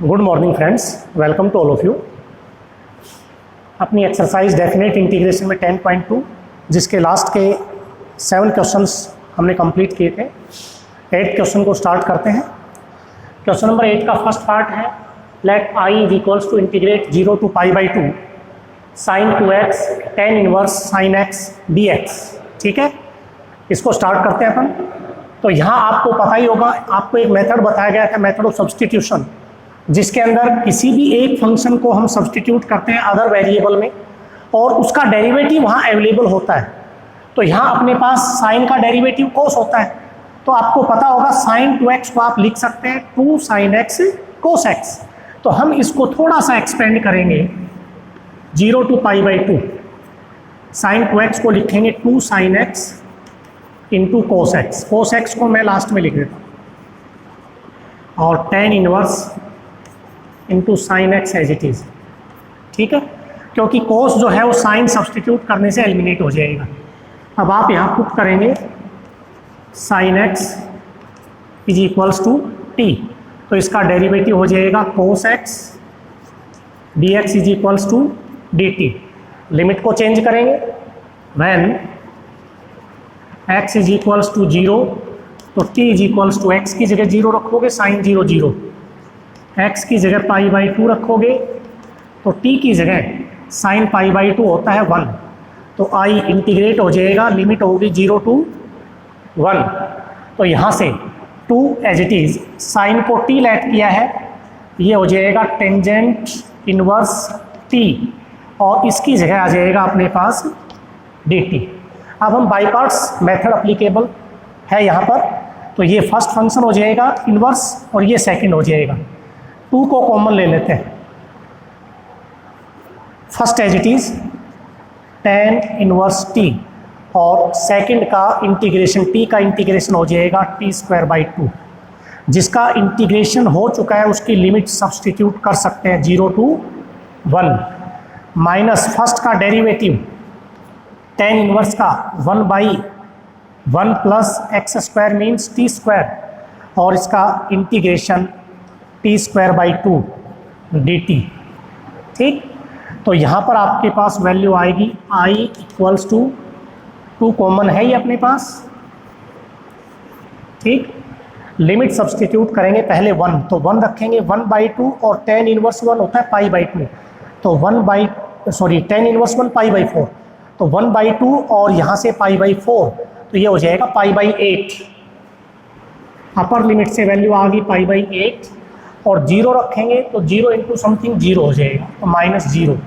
Good morning friends, welcome to all of you. अपनी exercise definite integration में 10.2 जिसके last के 7 क्वेश्चंस हमने कंप्लीट किए थे। 8th क्वेश्चन को स्टार्ट करते हैं। क्वेश्चन नंबर 8 का फर्स्ट पार्ट है let I is equals to integrate 0 to π/2 sin 2x tan inverse sin x dx। ठीक है, इसको स्टार्ट करते हैं अपन। तो यहाँ आपको पता ही होगा, आपको एक मेथड बताया गया था, मेथड ऑफ सब्सटीट्यूशन, जिसके अंदर किसी भी एक फंक्शन को हम सब्सटीट्यूट करते हैं अदर वेरिएबल में और उसका डेरिवेटिव वहाँ अवेलेबल होता है। तो यहाँ अपने पास साइन का डेरिवेटिव कोस होता है, तो आपको पता होगा साइन 2x को आप लिख सकते हैं 2 sin x cos x। तो हम इसको थोड़ा सा एक्सपेंड करेंगे 0 to π/2। साइन 2x को लिखेंगे 2 sin x into cos x। cos x को मैं लास्ट में लिख देता हूँ और tan inverse into sine x as it is. ठीक है, क्योंकि कोस जो है वो साइन सब्सटीट्यूट करने से एलिमिनेट हो जाएगा। अब आप यहाँ पुट करेंगे sine x is equals to t, तो इसका डेरिवेटिव हो जाएगा cos x d x is equals to d t. Limit को चेंज करेंगे when x is equals to 0, तो t is equals to x की जगह 0 रखोगे साइन 0 0, x की जगह π/2 रखोगे तो t की जगह साइन π/2 होता है 1, तो i इंटीग्रेट हो जाएगा, लिमिट होगी 0 to 1। तो यहाँ से 2 एज इट इज़, साइन को t लेट किया है, ये हो जाएगा टेंजेंट इनवर्स t और इसकी जगह आ जाएगा अपने पास dt। अब हम बाई पार्ट्स मेथड अप्लीकेबल है यहाँ पर, तो ये फर्स्ट फंक्शन हो जाएगा इनवर्स और ये सेकंड हो जाएगा। 2 को कॉमन ले लेते हैं, first as it is tan inverse t और सेकंड का इंटीग्रेशन, t का इंटीग्रेशन हो जाएगा t²/2, जिसका इंटीग्रेशन हो चुका है उसकी लिमिट सब्सटीट्यूट कर सकते हैं 0 to 1 माइनस फर्स्ट का डेरिवेटिव tan इनवर्स का 1/1 प्लस x² मीन्स t² और इसका इंटीग्रेशन t²/2 dt। ठीक, तो यहाँ पर आपके पास वैल्यू आएगी i इक्वल्स टू 2 कॉमन है ही अपने पास। ठीक, लिमिट सब्सटीट्यूट करेंगे पहले 1, तो 1 रखेंगे 1/2 और tan इनवर्स 1 होता है π/2, तो tan इनवर्स 1 π/4, तो 1/2 और यहाँ से π/4, तो ये हो जाएगा π/8। अपर लिमिट से वैल्यू आ गई π/8 और 0 रखेंगे तो 0 इंटू समथिंग 0 हो जाएगा, तो -0।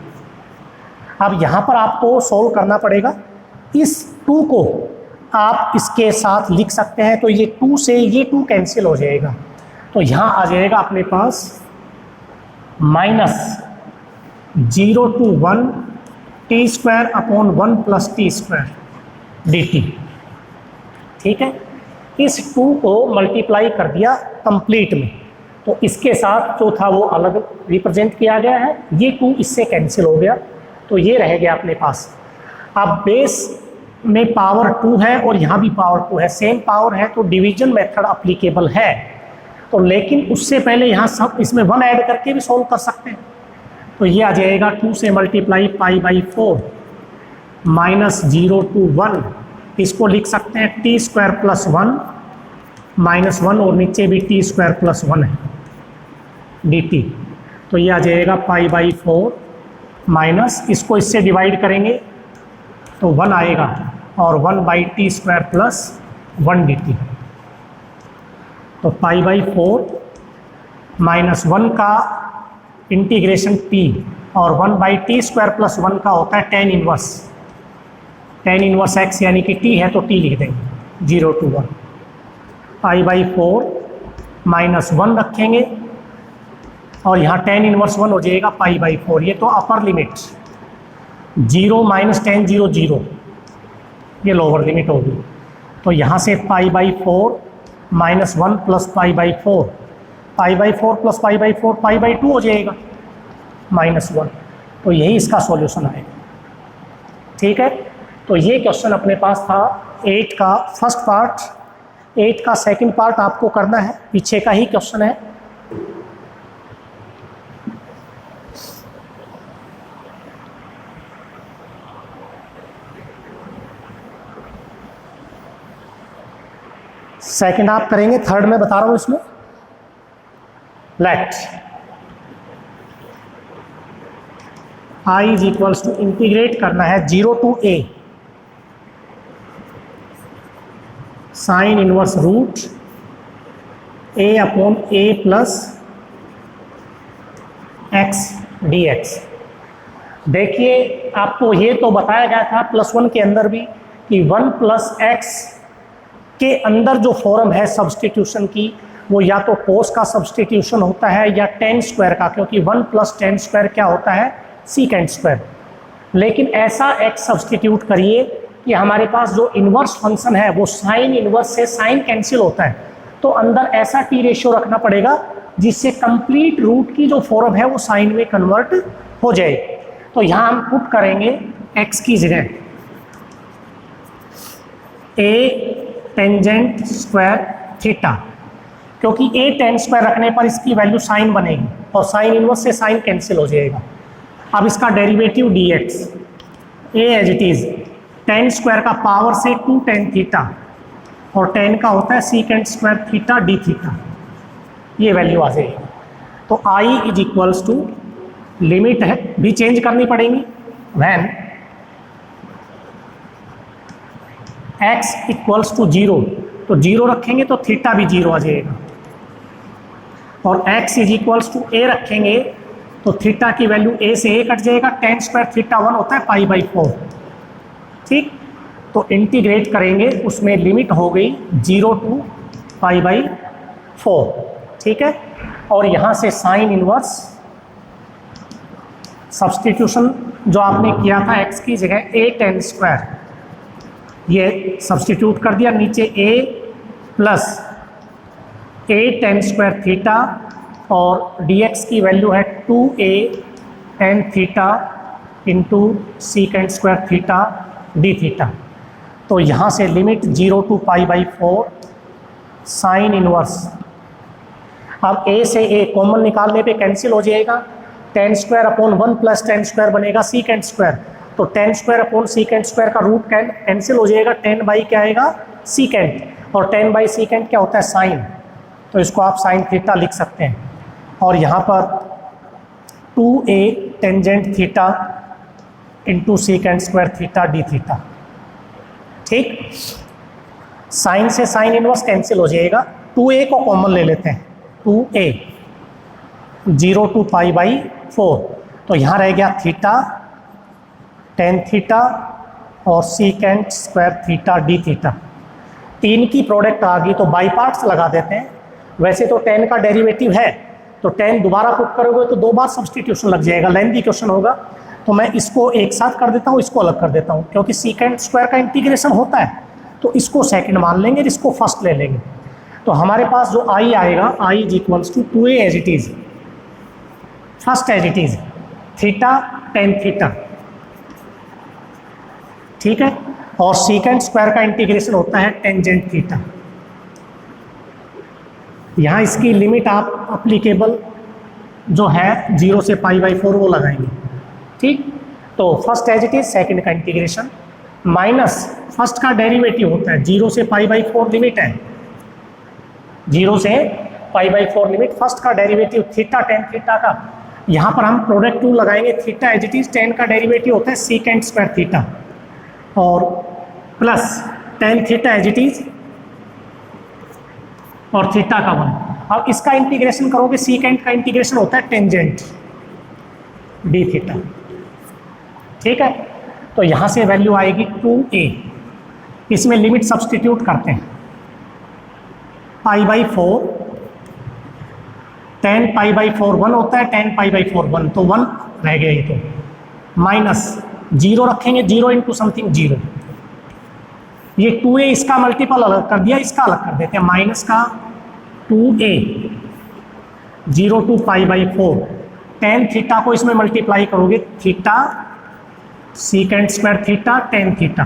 अब यहाँ पर आपको सोल्व करना पड़ेगा। इस 2 को आप इसके साथ लिख सकते हैं, तो ये 2 से ये 2 कैंसिल हो जाएगा, तो यहाँ आ जाएगा अपने पास -0 to 1 t²/1 plus t² dt। ठीक है, इस 2 को मल्टीप्लाई कर दिया कंप्लीट में, तो इसके साथ जो था वो अलग रिप्रेजेंट किया गया है, ये 2 इससे कैंसिल हो गया, तो ये रह गया अपने पास। अब बेस में पावर 2 है और यहाँ भी पावर 2 है, सेम पावर है, तो डिवीजन मेथड अप्लीकेबल है। तो लेकिन उससे पहले यहाँ सब इसमें 1 ऐड करके भी सोल्व कर सकते हैं, तो ये आ जाएगा 2 से मल्टीप्लाई π/4 -0 to 1, इसको लिख सकते हैं t²+1 -1 और नीचे भी t²+1 है dt। तो ये आ जाएगा π/4 माइनस, इसको इससे डिवाइड करेंगे तो 1 आएगा और 1/t²+1 dt। तो π/4 -1 का इंटीग्रेशन t और 1/t²+1 का होता है tan इनवर्स x, यानी कि t है तो t लिख देंगे 0 to 1। π/4 -1 रखेंगे और यहाँ tan इनवर्स 1 हो जाएगा π/4, ये तो अपर लिमिट 0 - tan 0 0, ये लोअर लिमिट होगी। तो यहाँ से π/4 -1 प्लस π/4 प्लस π/4 π/2 हो जाएगा -1, तो यही इसका सॉल्यूशन आएगा। ठीक है, तो ये क्वेश्चन अपने पास था 8 का फर्स्ट पार्ट। 8 का सेकंड पार्ट आपको करना है, पीछे का ही क्वेश्चन है। सेकंड आप करेंगे, थर्ड में बता रहा हूं इसमें। Let I is equals to, integrate करना है 0 to a sine inverse root a upon a plus x dx। देखिए आपको ये तो बताया गया था +1 के अंदर भी कि 1 प्लस एक्स के अंदर जो फॉर्म है सब्सटीट्यूशन की, वो या तो कोस का सब्सटीट्यूशन होता है या टेन स्क्वायर का, क्योंकि 1 प्लस टेन स्क्वायर क्या होता है, सीकेंट स्क्वायर। लेकिन ऐसा एक्स सब्सटीट्यूट करिए कि हमारे पास जो इन्वर्स फंक्शन है वो साइन इन्वर्स से साइन कैंसिल होता है, तो अंदर ऐसा टी रेशियो रखना पड़ेगा जिससे कंप्लीट रूट की जो फॉर्म है वो साइन में कन्वर्ट हो जाए। तो यहाँ हम पुट करेंगे x की जगह a टेंजेंट स्क्वायर थीटा, क्योंकि a टेन स्क्वायर रखने पर इसकी वैल्यू साइन बनेगी और साइन इनवर्स से साइन कैंसिल हो जाएगा। अब इसका derivative dx a as it is tan square का पावर से 2 टेन थीटा, और टेन का होता है secant square theta d theta, ये वैल्यू आ जाएगी। तो i is equals to, limit है भी चेंज करनी पड़ेगी, व्हेन x इक्वल्स टू 0, तो 0 रखेंगे तो थीटा भी 0 आ जाएगा, और x is equals to a रखेंगे तो थीटा की वैल्यू a से a कट जाएगा, टेन स्क्वायर थीटा 1 होता है π/4। ठीक, तो इंटीग्रेट करेंगे, उसमें लिमिट हो गई 0 टू π/4। ठीक है, और यहाँ से साइन इनवर्स सब्सटीट्यूशन जो आपने किया था x की जगह a टेन स्क्वायर, ये सब्सटीट्यूट कर दिया, नीचे a plus a tan square theta, और dx की वैल्यू है 2a tan theta into secant square theta d theta. तो यहाँ से लिमिट 0 टू π/4 साइन इनवर्स, अब a से a कॉमन निकालने पे कैंसिल हो जाएगा, tan square upon 1 plus ten square बनेगा सीकेंट स्क्वायर, तो ten square upon secant square का रूट कैंसिल हो जाएगा, 10 बाई क्या आएगा सीकेंट, और 10 बाई सीकेंट क्या होता है साइन, तो इसको आप साइन थीटा लिख सकते हैं। और यहाँ पर 2a tangent theta into secant square theta d theta. ठीक, साइन से साइन इनवर्स कैंसिल हो जाएगा, 2a को कॉमन ले लेते हैं, 2a 0 टू π/4, तो यहाँ रह गया थीटा टेन थीटा और secant square theta d theta, तीन की प्रोडक्ट आ गई तो बाई पार्ट्स लगा देते हैं। वैसे तो टेन का डेरिवेटिव है, तो टेन दोबारा पुट करोगे तो 2 बार सब्सटीट्यूशन लग जाएगा, लेंथी क्वेश्चन होगा, तो मैं इसको एक साथ कर देता हूँ, इसको अलग कर देता हूँ, क्योंकि सीकेंट स्क्वायर का इंटीग्रेशन होता है तो इसको सेकंड मान लेंगे, इसको फर्स्ट ले लेंगे। तो हमारे पास जो i आएगा, i is equals to 2a as it is, first as it is theta tan theta. ठीक है, और सीकेंट स्क्वायर का इंटीग्रेशन होता है टेंजेंट थीटा। यहाँ इसकी लिमिट आप अप्लीकेबल जो है 0 से π/4 वो लगाएंगे। ठीक, तो first as it is, second का इंटीग्रेशन माइनस फर्स्ट का डेरिवेटिव होता है 0 से π/4 लिमिट है, 0 से π/4 लिमिट, फर्स्ट का डेरिवेटिव थीटा टेन थीटा का, यहाँ पर हम प्रोडक्ट 2 लगाएंगे, theta as it is, tan का डेरिवेटिव होता है सीकेंट स्क्वायर थीटा, और plus tan theta as it is और थीटा का 1। अब इसका इंटीग्रेशन करोगे, सीकेंट का इंटीग्रेशन होता है टेंजेंट डी थीटा। ठीक है, तो यहाँ से वैल्यू आएगी 2a, इसमें लिमिट सब्सटीट्यूट करते हैं, π/4 10 π/4 1 होता है, 10 π/4 1, तो 1 रह गया ये, तो माइनस 0 रखेंगे, 0 इंटू समथिंग 0, ये 2a इसका मल्टीपल अलग कर दिया, इसका अलग कर देते हैं, माइनस का 2a 0 टू π/4, टेन थीटा को इसमें मल्टीप्लाई करोगे, theta secant square theta tan theta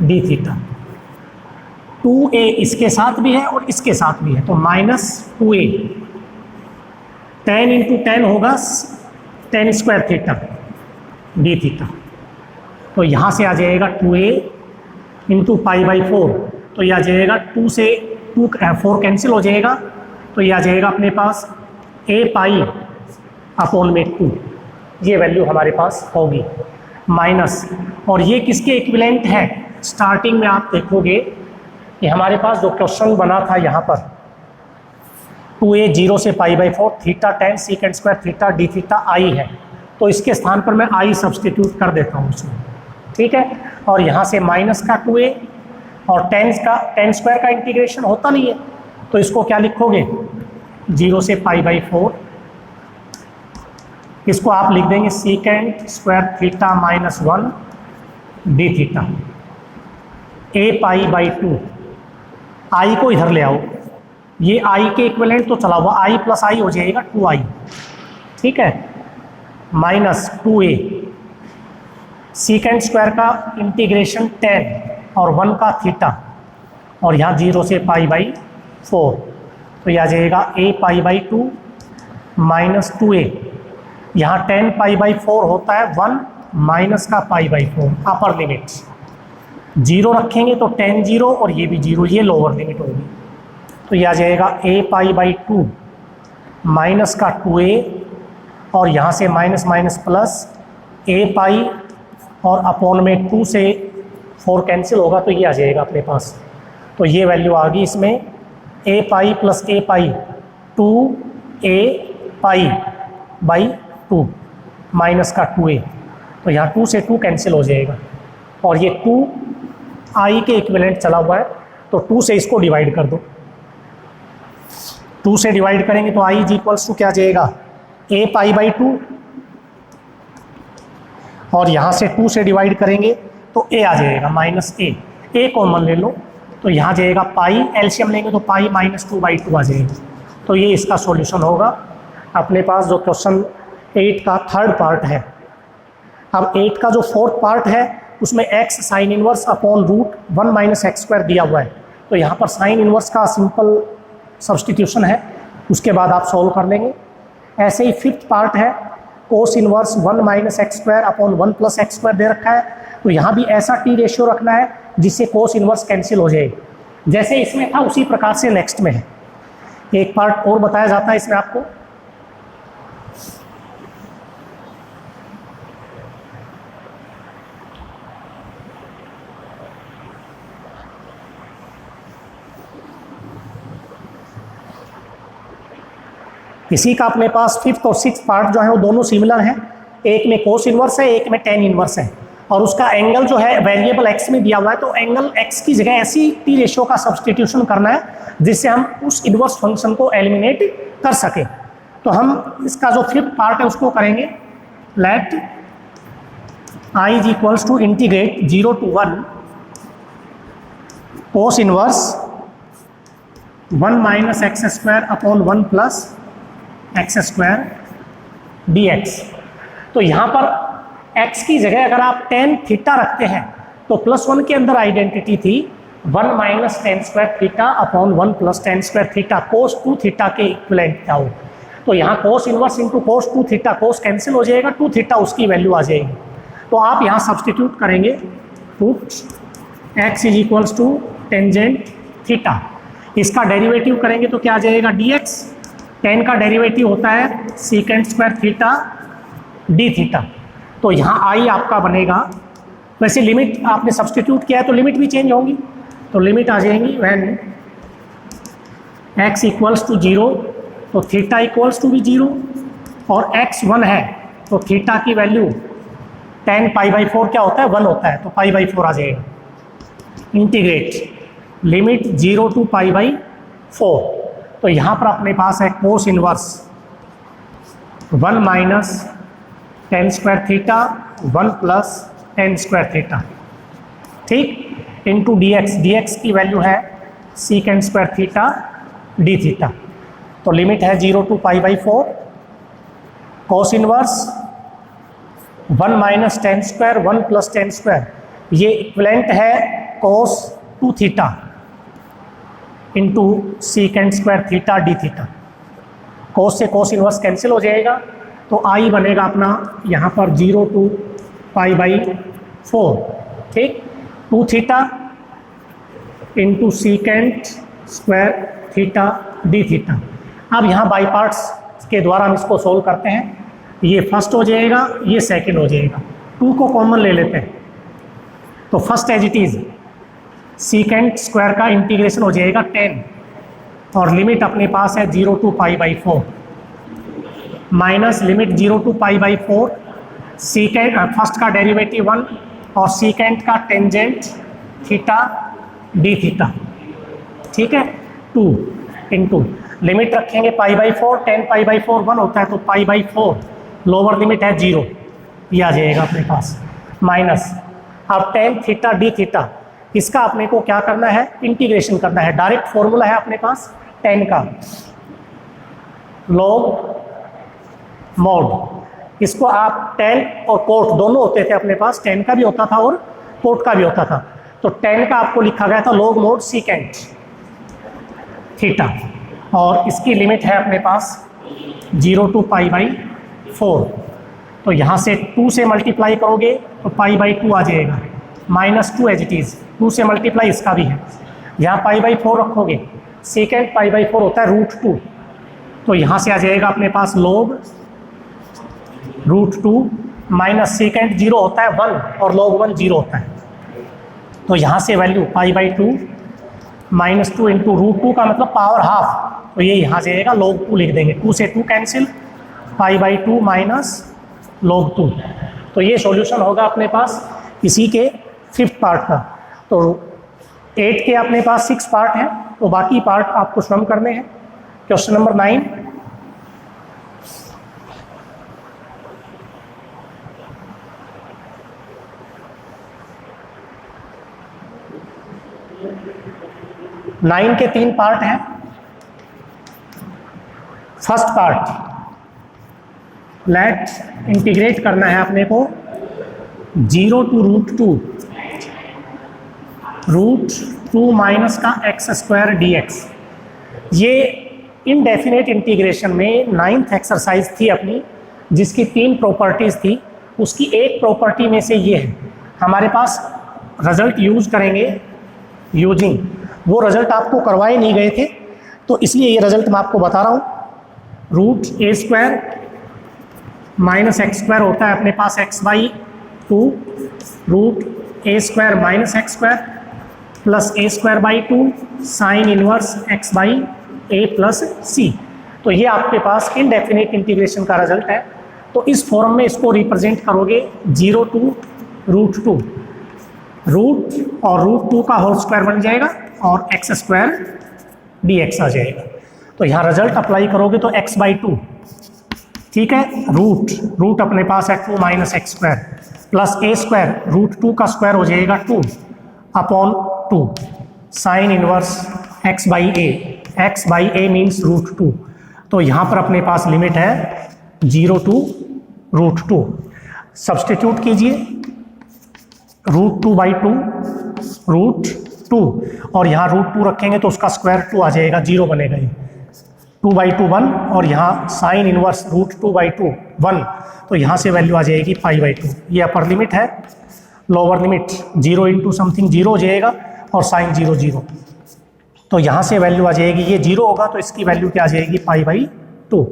d theta, 2a इसके साथ भी है और इसके साथ भी है, तो माइनस 2a, 10 इंटू 10 होगा ten square theta d theta, तो यहाँ से आ जाएगा 2a इंटू π/4, तो यह आ जाएगा 2 से 4 कैंसिल हो जाएगा, तो ये आ जाएगा अपने पास a पाई अपॉन में 2, ये वैल्यू हमारे पास होगी माइनस। और ये किसके इक्विवेलेंट है? स्टार्टिंग में आप देखोगे कि हमारे पास जो क्वेश्चन बना था यहाँ पर 2a 0 से π/4 theta tan second square theta d theta आई है, तो इसके स्थान पर मैं आई सब्सटीट्यूट कर देता हूँ उसमें, ठीक है। और यहाँ से माइनस का 2a और tan स्क्वायर का इंटीग्रेशन होता नहीं है, तो इसको क्या लिखोगे 0 से π/4, इसको आप लिख देंगे second square theta minus 1 D theta a π/2। आई को इधर ले आओ, ये आई के इक्विवेलेंट तो चला हुआ आई प्लस आई हो जाएगा 2i, ठीक है, माइनस 2a सेकेंड स्क्वायर का इंटीग्रेशन tan और 1 का थीटा, और यहाँ 0 से π/4, तो यह आ जाएगा a π/2 माइनस 2a, यहाँ tan π/4 होता है 1 माइनस का π/4 अपर लिमिट, 0 रखेंगे तो tan 0 और ये भी 0, ये लोअर लिमिट होगी, तो यह आ जाएगा a π/2 माइनस का 2a और यहाँ से माइनस माइनस प्लस a पाई और अपॉन में 2 से 4 कैंसिल होगा, तो ये आ जाएगा अपने पास। तो ये वैल्यू आ गई इसमें a pi plus a pi 2a pi by 2 minus का 2a, तो यहाँ 2 से 2 कैंसिल हो जाएगा और ये 2 आई के इक्विवेलेंट चला हुआ है, तो 2 से इसको डिवाइड कर दो, 2 से डिवाइड करेंगे तो आई इज इक्वल्स टू क्या आ जाएगा a π/2 और यहाँ से 2 से डिवाइड करेंगे तो a आ जाएगा माइनस a कॉमन ले लो, तो यहाँ जाएगा पाई, एलसीएम लेंगे तो पाई माइनस 2/2 आ जाएगा। तो ये इसका सॉल्यूशन होगा अपने पास जो क्वेश्चन 8 का थर्ड पार्ट है। अब 8 का जो फोर्थ पार्ट है उसमें x sine inverse upon root 1 minus x square दिया हुआ है, तो यहाँ पर साइन इनवर्स का सिंपल सब्सटीट्यूशन है, उसके बाद आप सॉल्व कर लेंगे। ऐसे ही फिफ्थ पार्ट है cos inverse 1 minus x square upon 1 plus x square दे रखा है, तो यहाँ भी ऐसा टी रेशियो रखना है जिससे कोस इनवर्स कैंसिल हो जाए, जैसे इसमें था उसी प्रकार से नेक्स्ट में है। एक पार्ट और बताया जाता है इसमें आपको, इसी का अपने पास फिफ्थ और सिक्स्थ पार्ट जो है वो दोनों सिमिलर हैं, एक में कोस इनवर्स है एक में टेन इनवर्स है, और उसका एंगल जो है वेरिएबल एक्स में दिया हुआ है, तो एंगल एक्स की जगह ऐसी टी रेशियो का सब्सटीट्यूशन करना है जिससे हम उस इनवर्स फंक्शन को एलिमिनेट कर सकें। तो हम इसका जो फिफ्थ पार्ट है उसको करेंगे, let I is equals to integrate 0 to 1 cos inverse 1 minus x square upon 1 plus x square dx। तो यहाँ पर x की जगह अगर आप tan थीटा रखते हैं तो +1 के अंदर आइडेंटिटी थी 1 minus tan square theta upon 1 plus tan square theta, cos 2 theta के इक्विवेलेंट था वो। तो यहाँ cos inverse into cos 2 theta, cos cancel हो जाएगा, 2 थीटा उसकी वैल्यू आ जाएगी। तो आप यहाँ सब्सटीट्यूट करेंगे, put x is equals to tangent theta, इसका डेरिवेटिव करेंगे तो क्या आ जाएगा dx, tan का डेरिवेटिव होता है second square theta d theta, तो यहाँ आई आपका बनेगा, वैसे लिमिट आपने सब्सटीट्यूट किया है तो लिमिट भी चेंज होंगी, तो लिमिट आ जाएंगी व्हेन x इक्वल्स टू 0 तो थीटा इक्वल्स टू भी 0 और x 1 है तो थीटा की वैल्यू tan π/4 क्या होता है 1 होता है, तो π/4 आ जाएगा। इंटीग्रेट लिमिट 0 to π/4, तो यहाँ पर अपने पास है cos inverse 1 minus tan square theta 1 plus tan square theta, ठीक, इंटू dx की वैल्यू है second square theta d theta, तो लिमिट है 0 to π/4 cos inverse 1 minus tan square 1 plus tan square, ये इक्विवेलेंट है cos 2 theta into second square theta d theta, cos से cos inverse cancel हो जाएगा, तो आई बनेगा अपना यहाँ पर 0 to π/4, ठीक, 2 theta into second square theta d theta. अब यहाँ बाई पार्ट्स के द्वारा हम इसको सोल्व करते हैं। ये फर्स्ट हो जाएगा, ये सेकंड हो जाएगा। 2 को कॉमन ले लेते हैं तो first as it is secant square का इंटीग्रेशन हो जाएगा 10 और लिमिट अपने पास है 0 to π/4 minus limit 0 to π/4 secant first का डेरिवेटिव 1 और सीकेंट का टेंजेंट थीटा डी थीटा, ठीक है। 2 इंटू लिमिट रखेंगे π/4, 10 π/4 1 होता है तो π/4 लोअर लिमिट है 0, ये आ जाएगा अपने पास माइनस। अब tan थीटा डी थीटा इसका अपने को क्या करना है, इंटीग्रेशन करना है। डायरेक्ट फॉर्मूला है अपने पास tan का log मोड। इसको आप tan और कोट दोनों होते थे अपने पास, tan का भी होता था और कोट का भी होता था। तो tan का आपको लिखा गया था log मोड सीकेंट थीटा और इसकी लिमिट है अपने पास 0 to π/4। तो यहाँ से 2 से मल्टीप्लाई करोगे तो π/2 आ जाएगा -2 एज इट इज़। 2 से मल्टीप्लाई इसका भी है, यहाँ π/4 रखोगे, सेकेंड π/4 होता है √2, तो यहाँ से आ जाएगा अपने पास log √2 माइनस सेकेंड 0 होता है 1 और log 1 0 होता है। तो यहाँ से वैल्यू π/2 -2 इंटू √2 का मतलब पावर हाफ, तो ये यहाँ से आएगा log 2 लिख देंगे। 2 से 2 कैंसिल, π/2 माइनस log 2। तो ये सॉल्यूशन होगा अपने पास इसी के 5th पार्ट का। तो 8 के अपने पास 6 पार्ट हैं, तो बाकी पार्ट आपको स्वयं करने हैं। क्वेश्चन नंबर 9, के 3 पार्ट हैं। फर्स्ट पार्ट लेट इंटीग्रेट करना है अपने को 0 to √2 माइनस का x² dx। ये इनडेफिनेट इंटीग्रेशन में 9th एक्सरसाइज थी अपनी, जिसकी 3 प्रॉपर्टीज़ थी। उसकी एक प्रॉपर्टी में से ये है, हमारे पास रिजल्ट यूज़ करेंगे यूजिंग, वो रिजल्ट आपको करवाए नहीं गए थे तो इसलिए ये रिजल्ट मैं आपको बता रहा हूँ। √a² माइनस x² होता है अपने पास x/2 √a² minus x² plus a²/2 sine inverse x/a plus c। तो ये आपके पास इनडेफिनेट इंटीग्रेशन का रिजल्ट है। तो इस फॉर्म में इसको रिप्रेजेंट करोगे 0 to √2, रूट और √2 का होल स्क्वायर बन जाएगा और x² dx आ जाएगा। तो यहाँ रिजल्ट अप्लाई करोगे तो x/2, ठीक है, रूट अपने पास है 2 माइनस x² प्लस a² √2 का स्क्वायर हो जाएगा 2 upon 2 sine inverse x/a means √2। तो यहाँ पर अपने पास लिमिट है 0 to √2। सब्सटीट्यूट कीजिए, √2/2 √2 और यहाँ √2 रखेंगे तो उसका स्क्वायर 2 आ जाएगा, 0 बनेगा ये, 2/2 1 और यहाँ साइन इनवर्स √2/2 1, तो यहाँ से वैल्यू आ जाएगी π/2। ये अपर लिमिट है, लोअर लिमिट 0 इंटू समथिंग 0 हो जाएगा और साइन 0 0, तो यहाँ से वैल्यू आ जाएगी, ये 0 होगा तो इसकी वैल्यू क्या आ जाएगी π/2।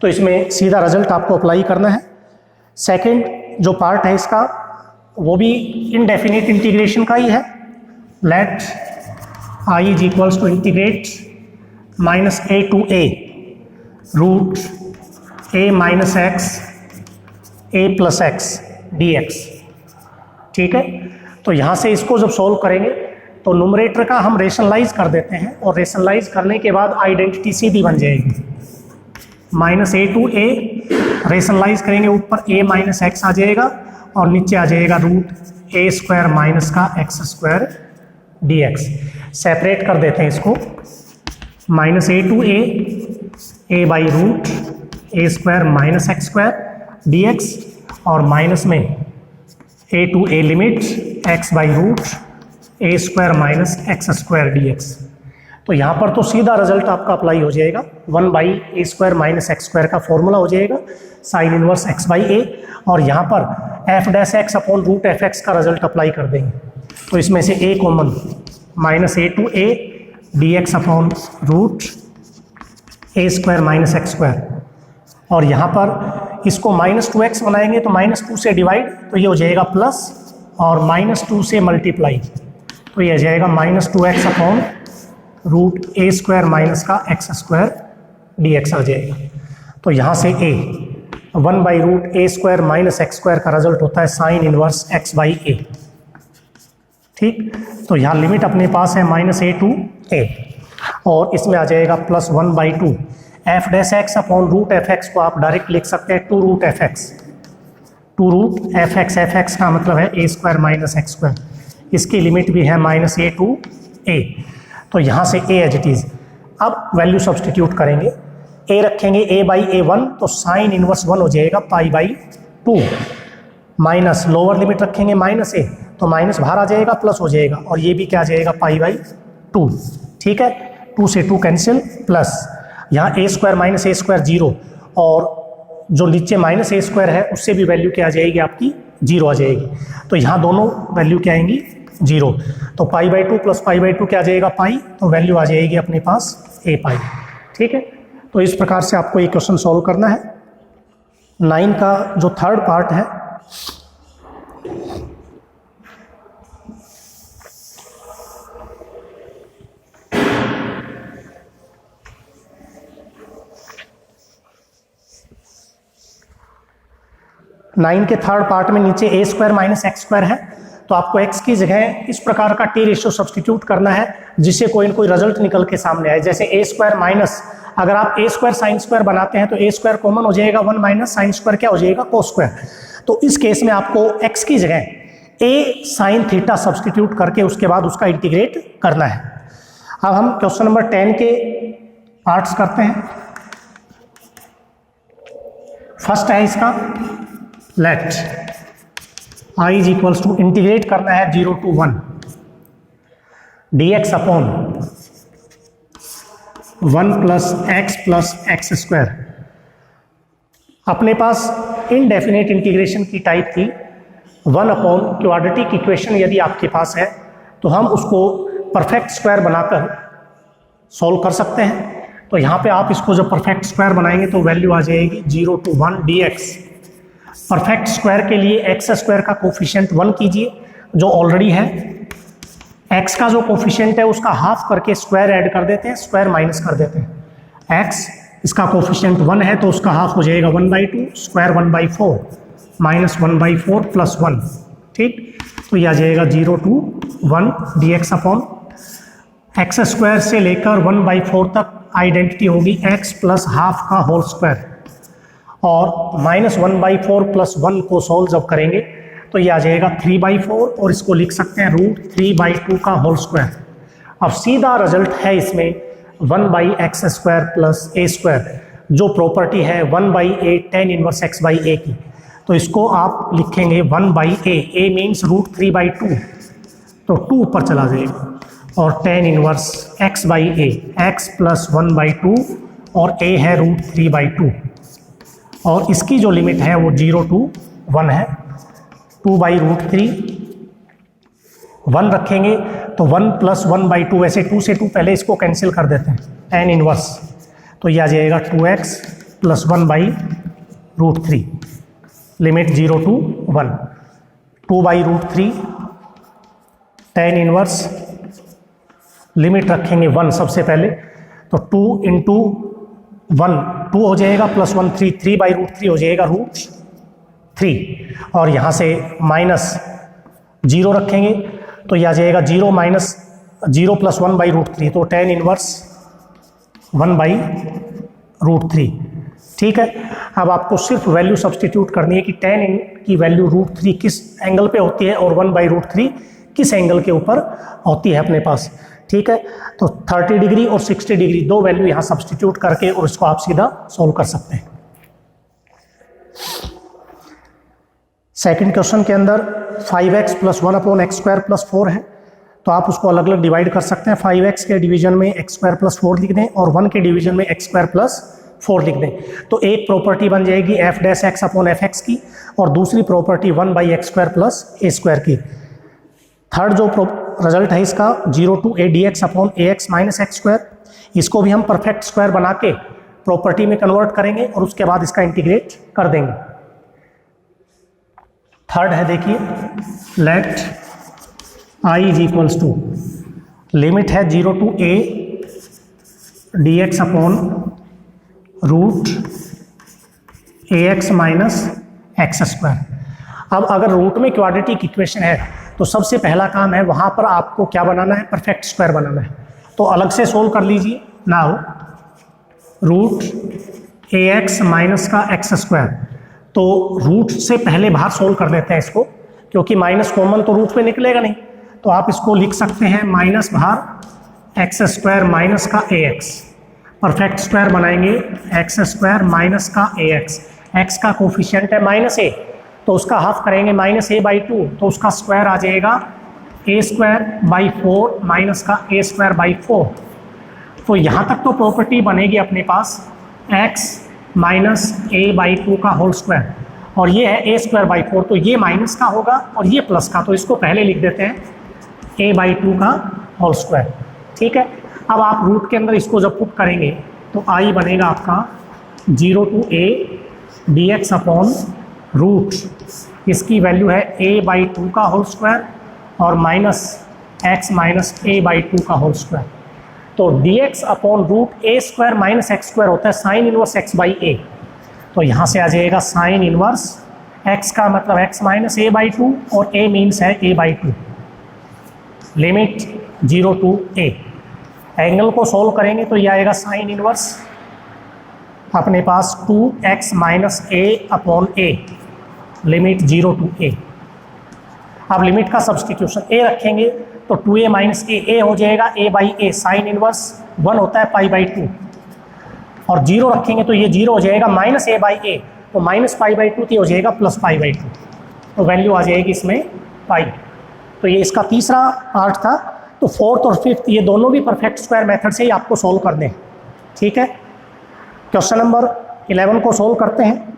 तो इसमें सीधा रिजल्ट आपको अप्लाई करना है। सेकंड जो पार्ट है इसका वो भी इनडेफिनेट इंटीग्रेशन का ही है। Let I is equals to integrate -a to a √a minus x a plus x dx, ठीक है। तो यहाँ से इसको जब सॉल्व करेंगे तो नुमरेटर का हम रेशनलाइज कर देते हैं और रेशनलाइज करने के बाद आइडेंटिटी सीधी बन जाएगी। -a to a रेशनलाइज करेंगे, ऊपर a माइनस x आ जाएगा और नीचे आ जाएगा √a² माइनस का x² dx। सेपरेट कर देते हैं इसको, -a to a/√a² minus x² dx और माइनस में a to a limit x/√a² minus x² dx। तो यहाँ पर तो सीधा रिजल्ट आपका अप्लाई हो जाएगा, 1/a² माइनस x² का फॉर्मूला हो जाएगा साइन इनवर्स x/a और यहाँ पर f' अपॉन √fx का रिजल्ट अप्लाई कर देंगे। तो इसमें से a common, -a to a d x upon root a square minus x square. और यहाँ पर इसको -2x बनाएंगे तो -2 से डिवाइड, तो ये हो जाएगा प्लस, और -2 से मल्टीप्लाई, तो ये हो जाएगा -2x upon root a square minus का एक्स स्क्वायर डी एक्स आ जाएगा। तो यहाँ से a 1/√a square minus x square का रिजल्ट होता है साइन इनवर्स x/a। ठीक, तो यहाँ लिमिट अपने पास है -a टू a, और इसमें आ जाएगा +1/2 f dash x upon root f x को आप डायरेक्ट लिख सकते हैं 2√f(x). 2√f(x), f(x) का मतलब है a square minus x square, इसकी लिमिट भी है -a टू a। तो यहाँ से a एज इट इज। अब वैल्यू सब्सटीट्यूट करेंगे, a रखेंगे a/a1 तो साइन इनवर्स 1 हो जाएगा π/2, माइनस लोअर लिमिट रखेंगे -a तो माइनस बाहर आ जाएगा, प्लस हो जाएगा, और ये भी क्या आ जाएगा π/2। ठीक है, 2 से 2 कैंसिल, प्लस यहाँ a square minus a square 0, और जो नीचे -a स्क्वायर है उससे भी वैल्यू क्या आ जाएगी आपकी 0 आ जाएगी। तो यहाँ दोनों वैल्यू क्या आएंगी 0, तो π/2 प्लस π/2 क्या आ जाएगा पाई, तो वैल्यू आ जाएगी अपने पास a पाई। ठीक है, तो इस प्रकार से आपको ये क्वेश्चन सॉल्व करना है। 9 का जो थर्ड पार्ट है, नाइन के थर्ड पार्ट में नीचे a square minus x square है, तो आपको x की जगह इस प्रकार का t रेशियो सब्सटीट्यूट करना है जिससे कोई न कोई रिजल्ट निकल के सामने आए। जैसे a स्क्वायर माइनस, अगर आप a स्क्वायर साइन स्क्वायर बनाते हैं तो a स्क्वायर कॉमन हो जाएगा, 1 माइनस साइन स्क्वायर क्या हो जाएगा कोस स्क्वायर। तो इस केस में आपको x की जगह a साइन थीटा सब्सटीट्यूट करके उसके बाद उसका इंटीग्रेट करना है। अब हम क्वेश्चन नंबर 10 के पार्ट्स करते हैं। फर्स्ट है इसका, let i is equals to, integrate करना है 0 to 1 dx upon 1 plus x square. अपने पास इनडेफिनेट इंटीग्रेशन की टाइप थी, 1 अपॉन क्वाड्रेटिक इक्वेशन यदि आपके पास है तो हम उसको परफेक्ट स्क्वायर बनाकर सॉल्व कर सकते हैं। तो यहाँ पे आप इसको जब परफेक्ट स्क्वायर बनाएंगे तो वैल्यू आ जाएगी 0 to 1 dx। परफेक्ट स्क्वायर के लिए एक्स स्क्वायर का कोफिशिएंट 1 कीजिए जो ऑलरेडी है, एक्स का जो कोफिशिएंट है उसका हाफ करके स्क्वायर ऐड कर देते हैं, स्क्वायर माइनस कर देते हैं। एक्स इसका कोफिशिएंट 1 है तो उसका हाफ हो जाएगा 1/2, स्क्वायर 1/4 माइनस 1/4 प्लस 1। ठीक, तो यह आ जाएगा 0 to 1 dx upon x square से लेकर 1/4 तक आइडेंटिटी होगी x प्लस हाफ का होल स्क्वायर, और -1/4 प्लस 1 को सॉल्व जब करेंगे तो ये आ जाएगा 3/4, और इसको लिख सकते हैं √3/2 का होल स्क्वायर। अब सीधा रिजल्ट है इसमें 1/x square plus a square, जो प्रॉपर्टी है 1/a tan इनवर्स x/a की। तो इसको आप लिखेंगे 1/a, a मीन्स √3/2, तो 2 ऊपर चला जाएगा, और tan inverse x/a, x plus 1/2 और a है √3/2, और इसकी जो लिमिट है वो 0 to 1 है, 2/√3 1 रखेंगे तो 1 प्लस 1/2, वैसे 2 से 2 पहले इसको कैंसिल कर देते हैं, tan इनवर्स, तो यह आ जाएगा 2x plus 1/√3, limit 0 to 1, 2/√3 tan inverse, limit रखेंगे 1 सबसे पहले, तो 2 इंटू 1 2 हो जाएगा, प्लस 1 3, 3/√3 हो जाएगा √3, और यहाँ से माइनस 0 रखेंगे तो यह आ जाएगा 0 माइनस 0 प्लस 1/√3, तो tan इनवर्स 1/√3। ठीक है, अब आपको सिर्फ वैल्यू सब्सटीट्यूट करनी है कि tan की वैल्यू √3 किस एंगल पे होती है और 1/√3 किस एंगल के ऊपर होती है अपने पास। ठीक है, तो 30 डिग्री और 60 डिग्री दो वैल्यू यहाँ सब्सटीट्यूट करके और इसको आप सीधा सॉल्व कर सकते हैं। सेकंड क्वेश्चन के अंदर 5x plus 1 upon x square plus 4 है, तो आप उसको अलग अलग डिवाइड कर सकते हैं। 5x के डिवीजन में एक्स स्क्वायर प्लस 4 लिख दें और 1 के डिवीजन में एक्स स्क्वायर प्लस 4 लिख दें, तो एक प्रॉपर्टी बन जाएगी f dash x upon f x की, और दूसरी property 1/x square plus a square की। थर्ड जो रिजल्ट है इसका 0 to a dx upon ax minus x square. इसको भी हम परफेक्ट स्क्वायर बना के प्रॉपर्टी में कन्वर्ट करेंगे और उसके बाद इसका इंटीग्रेट कर देंगे। थर्ड है, देखिए, let i is equals to, limit है 0 to a dx upon root ax minus x square. अब अगर रूट में क्वाड्रेटिक इक्वेशन है तो सबसे पहला काम है वहाँ पर आपको क्या बनाना है, परफेक्ट स्क्वायर बनाना है। तो अलग से सोल्व कर लीजिए। नाउ रूट ax माइनस का एक्स स्क्वायर, तो रूट से पहले बाहर सोल्व कर लेते हैं इसको, क्योंकि माइनस कॉमन तो रूट पे निकलेगा नहीं। तो आप इसको लिख सकते हैं माइनस बाहर एक्स स्क्वायर माइनस का ax, परफेक्ट स्क्वायर बनाएंगे एक्स स्क्वायर माइनस का ax। एक्स का कोफिशिएंट है माइनस ए, तो उसका हाफ करेंगे माइनस ए बाई टू, तो उसका स्क्वायर आ जाएगा ए स्क्वायर बाई फोर माइनस का ए स्क्वायर बाई फोर। तो यहाँ तक तो प्रॉपर्टी बनेगी अपने पास x minus A by two का होल स्क्वायर, और ये है ए स्क्वायर बाई फोर, तो ये माइनस का होगा और ये प्लस का, तो इसको पहले लिख देते हैं ए बाई टू का होल स्क्वायर। ठीक है, अब आप रूट के अंदर इसको जब पुट करेंगे तो आई बनेगा आपका 0 to a dx upon root, इसकी वैल्यू है a बाई टू का होल स्क्वायर और minus x minus a by two का होल स्क्वायर। तो dx upon root a square minus x square होता है sine inverse x by a, तो यहाँ से आ जाएगा साइन इनवर्स x का मतलब x minus a by to और a मीन्स है a by to. Limit 0 to a, angle को सोल्व करेंगे तो ये आएगा साइन इनवर्स अपने पास 2x minus a upon a, limit 0 to a। अब लिमिट का सब्सटीट्यूशन a रखेंगे तो 2a माइनस a हो जाएगा a by a, sine inverse 1 होता है पाई बाई टू, और 0 रखेंगे तो ये 0 हो जाएगा माइनस a बाई a, तो माइनस पाई बाई टू तो हो जाएगा प्लस पाई बाई टू, तो वैल्यू आ जाएगी इसमें पाई। तो ये इसका तीसरा पार्ट था। तो फोर्थ और फिफ्थ ये दोनों भी परफेक्ट स्क्वायर मेथड से ही आपको सोल्व कर दें। ठीक है, क्वेश्चन नंबर 11 को सोल्व करते हैं।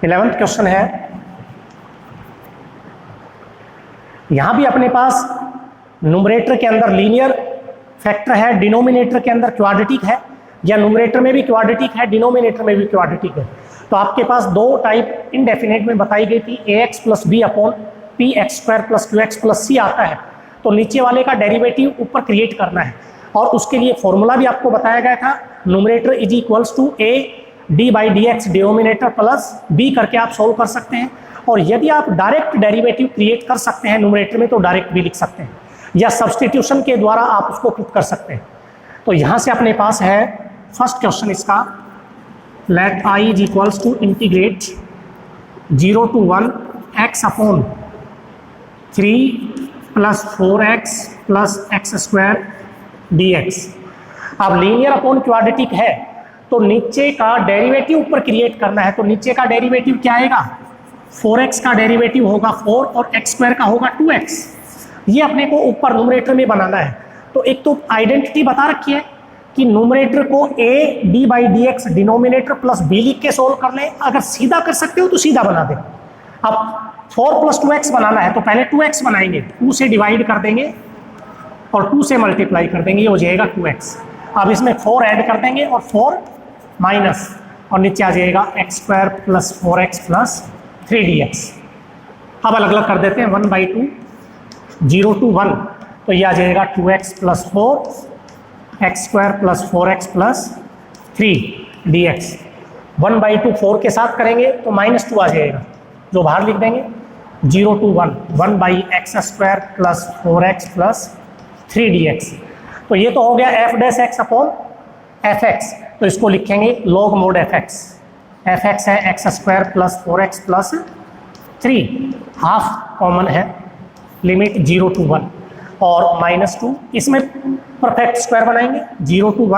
इलेवेंथ क्वेश्चन है, यहां भी अपने पास न्यूमरेटर के अंदर लीनियर फैक्टर है, डिनोमिनेटर के अंदर क्वाड्रेटिक है, या न्यूमरेटर में भी क्वाड्रेटिक है डिनोमिनेटर में भी क्वाड्रेटिक है। तो आपके पास दो टाइप इनडेफिनेट में बताई गई थी, ax plus b upon p x square plus q x plus c आता है। तो नीचे वाले का डेरिवेटिव ऊपर क्रिएट करना है, और उसके लिए फॉर्मूला भी आपको बताया गया था, numerator is equals to a d by d x denominator plus b करके आप सोल्व कर सकते हैं। और यदि आप डायरेक्ट डेरिवेटिव क्रिएट कर सकते हैं न्यूमरेटर में तो डायरेक्ट भी लिख सकते हैं, या सब्सटीट्यूशन के द्वारा आप उसको पुट कर सकते हैं। तो यहाँ से अपने पास है फर्स्ट क्वेश्चन इसका, let i is equals to integrate 0 to 1 x upon 3 plus 4x plus x square dx। अब लीनियर अपॉन क्वाड्रेटिक है तो नीचे का डेरिवेटिव ऊपर क्रिएट करना है। तो नीचे का डेरिवेटिव क्या आएगा, 4x का डेरिवेटिव होगा 4 और x स्क्वायर का होगा 2x। ये अपने को ऊपर न्यूमरेटर में बनाना है। तो एक तो आइडेंटिटी बता रखी है कि न्यूमरेटर को a d by d x denominator plus b लिख के सोल्व कर लें, अगर सीधा कर सकते हो तो सीधा बना दें। अब 4 प्लस 2x बनाना है तो पहले 2x बनाएंगे, 2 से डिवाइड कर देंगे और 2 से मल्टीप्लाई कर देंगे, ये हो जाएगा 2x। अब इसमें 4 ऐड कर देंगे और 4 माइनस, और नीचे आ जाएगा x square plus 4x plus 3dx। अब अलग अलग कर देते हैं, 1 बाई 2 0 to 1, तो ये आ जाएगा 2x plus 4 x square plus 4x plus 3dx। 1 by 2 4 के साथ करेंगे तो माइनस 2 आ जाएगा, जो बाहर लिख देंगे। 0 to 1 by x square plus 4x plus 3dx। तो ये तो हो गया f dash x upon f x, तो इसको लिखेंगे log mod f x. F x है x square plus 4x plus 3, half common है, लिमिट 0 to 1 और माइनस 2। इसमें परफेक्ट स्क्वायर बनाएंगे 0 to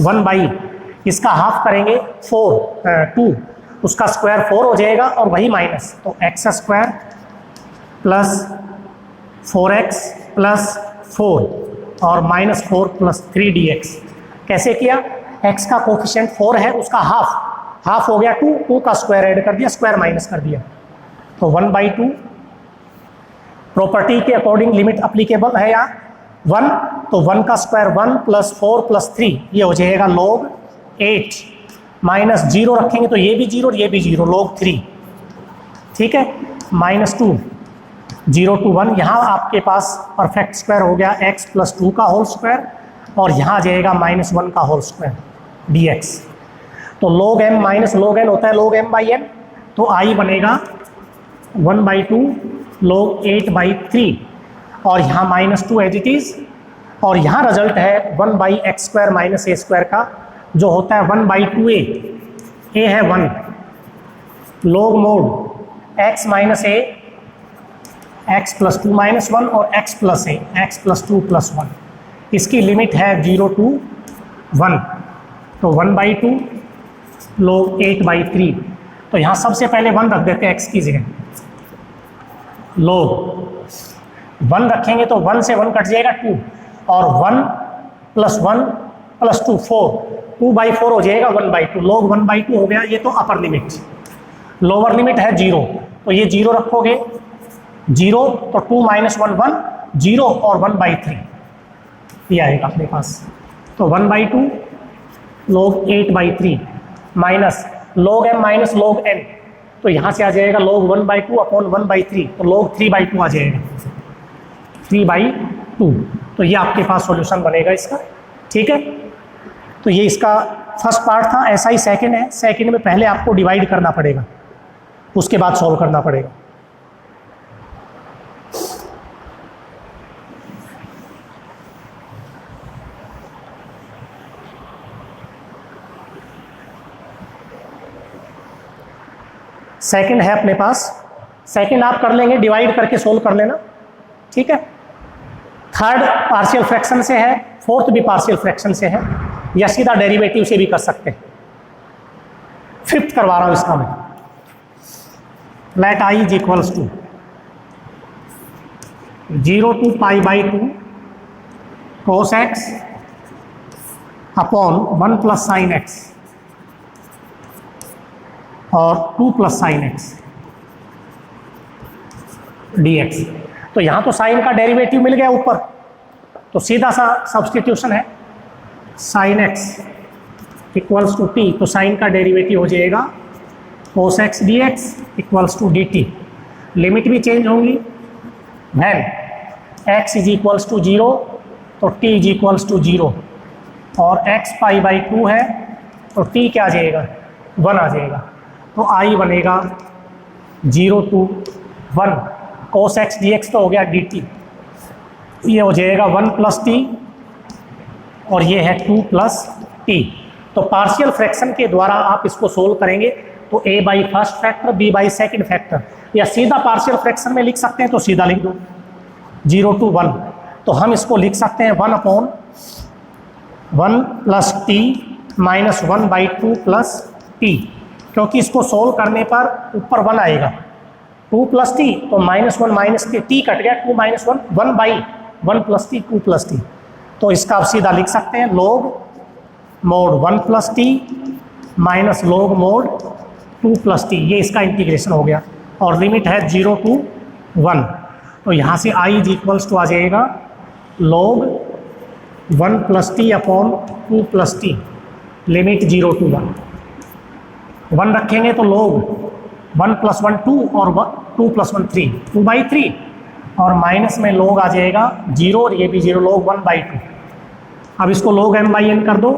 1 बाई इसका हाफ करेंगे 2, उसका स्क्वायर 4 हो जाएगा और वही माइनस, तो x square plus 4x plus 4 और माइनस 4 प्लस 3 dx। कैसे किया? x का कोफिशिएंट 4 है, उसका हाफ हो गया 2 का स्क्वायर ऐड कर दिया, स्क्वायर माइनस कर दिया, तो 1/2। प्रॉपर्टी के अकॉर्डिंग लिमिट अप्लीकेबल है यहाँ 1, तो 1 का स्क्वायर 1 प्लस 4 प्लस 3, ये हो जाएगा log 8 माइनस 0 रखेंगे तो ये भी 0 और ये भी 0, log 3। ठीक है, -2 0 to 1। यहाँ आपके पास परफेक्ट स्क्वायर हो गया x प्लस 2 का होल स्क्वायर और यहाँ आ जाएगा -1 का होल स्क्वायर dx। तो log m minus log n होता है log m/n, तो i बनेगा 1/2 log 8/3 और यहाँ -2 एज इट इज, और यहाँ रिजल्ट है 1/x² माइनस a² का, जो होता है 1/2a। a है 1, log mode x minus a, x plus 2 minus 1 और x plus a, x plus 2 plus 1। इसकी लिमिट है 0 to 1, तो 1/2 log 8/3। तो यहाँ सबसे पहले 1 रख देते हैं x की जगह, log 1 रखेंगे तो 1 से 1 कट जाएगा 2 और 1 प्लस 1 प्लस 2 4, 2/4 हो जाएगा 1/2, log 1/2 हो गया। ये तो अपर लिमिट। लोअर लिमिट है 0, तो ये 0 रखोगे, 0 तो 2 माइनस 1 1, 0 और 1/3 ये आएगा अपने पास। तो 1/2 log 8/3 minus log m minus log n, तो यहाँ से आ जाएगा log 1/2 अपॉन 1/3, तो log 3/2 आ जाएगा, 3/2। तो ये आपके पास सॉल्यूशन बनेगा इसका। ठीक है, तो ये इसका फर्स्ट पार्ट था। ऐसा ही सेकंड है, सेकंड में पहले आपको डिवाइड करना पड़ेगा, उसके बाद सॉल्व करना पड़ेगा। सेकंड है अपने पास, सेकंड आप कर लेंगे, डिवाइड करके सोल्व कर लेना। ठीक है, थर्ड पार्शियल फ्रैक्शन से है, फोर्थ भी पार्शियल फ्रैक्शन से है, या सीधा डेरिवेटिव से भी कर सकते हैं। फिफ्थ करवा रहा हूं इसका मैं। Let i is equals to 0 to π/2 cos x upon 1 plus sine x और 2 प्लस साइन x dx। तो यहाँ तो साइन का डेरिवेटिव मिल गया ऊपर, तो सीधा सा सब्स्टिट्यूशन है, sine x equals to t, तो साइन का डेरिवेटिव हो जाएगा cos x dx equals to dt। Limit भी चेंज होंगी, when x is equals to 0 तो t इज इक्वल्स टू 0 और x π/2 है तो t क्या आ जाएगा 1 आ जाएगा। तो i बनेगा 0 to 1 cos x dx तो हो गया dt, ये हो जाएगा 1 प्लस t और ये है 2 प्लस t। तो पार्शियल फ्रैक्शन के द्वारा आप इसको सोल्व करेंगे तो a by first factor, b by second factor, या सीधा पार्शियल फ्रैक्शन में लिख सकते हैं तो सीधा लिख दो 0 to 1। तो हम इसको लिख सकते हैं 1 upon 1 plus t minus 1/2 plus t, क्योंकि इसको सोल्व करने पर ऊपर 1 आएगा, 2 प्लस टी तो -1 माइनस टी कट गया, 2 minus 1 1/1 plus T 2 plus T. तो इसका आप सीधा लिख सकते हैं log mode 1 plus T minus log mode 2 plus T, ये इसका इंटीग्रेशन हो गया और लिमिट है 0 to 1। तो यहाँ से i इज इक्वल्स टू आ जाएगा log 1 plus T upon 2 plus T, limit 0 to 1। 1 रखेंगे तो log 1 प्लस 1 2 और 2 प्लस 1 3, 2/3 और माइनस में log आ जाएगा 0 और ये भी 0, log 1/2। अब इसको log m/n कर दो,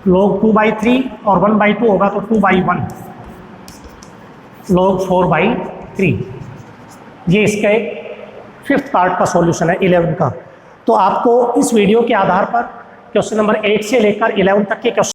log 2/3 और 1/2 होगा तो 2/1, log 4/3। ये इसका एक फिफ्थ पार्ट का सॉल्यूशन है 11 का। तो आपको इस वीडियो के आधार पर क्वेश्चन नंबर 8 से लेकर 11 तक के क्वेश्चन